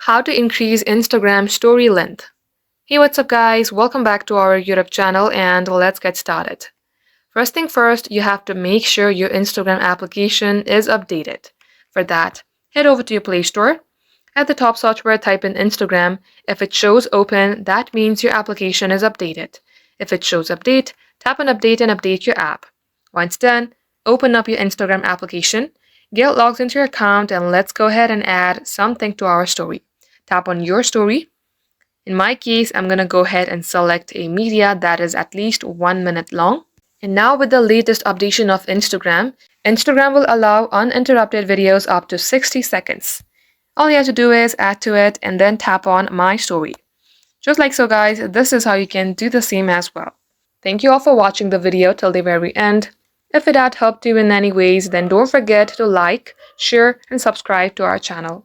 How to increase Instagram story length. Hey, what's up guys? Welcome back to our YouTube channel and let's get started. First thing first, you have to make sure your Instagram application is updated. For that, head over to your Play Store. At the top search bar, type in Instagram. If it shows open, that means your application is updated. If it shows update, tap on update and update your app. Once done, open up your Instagram application. Get logged into your account and let's go ahead and add something to our story. Tap on your story. In my case, I'm going to go ahead and select a media that is at least 1 minute long. And now with the latest updation of Instagram, Instagram will allow uninterrupted videos up to 60 seconds. All you have to do is add to it and then tap on my story. Just like so guys, this is how you can do the same as well. Thank you all for watching the video till the very end. If it had helped you in any ways, then don't forget to like, share, and subscribe to our channel.